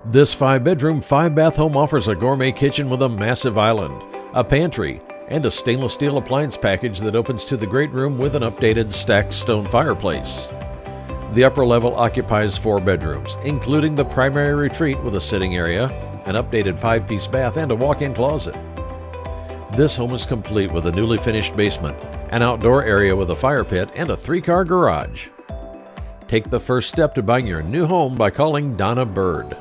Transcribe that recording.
This 5-bedroom, 5-bath home offers a gourmet kitchen with a massive island, a pantry, and a stainless steel appliance package that opens to the great room with an updated stacked stone fireplace. The upper level occupies 4 bedrooms, including the primary retreat with a sitting area, an updated 5-piece bath, and a walk-in closet. This home is complete with a newly finished basement, an outdoor area with a fire pit, and a 3-car garage. Take the first step to buying your new home by calling Donna Bird.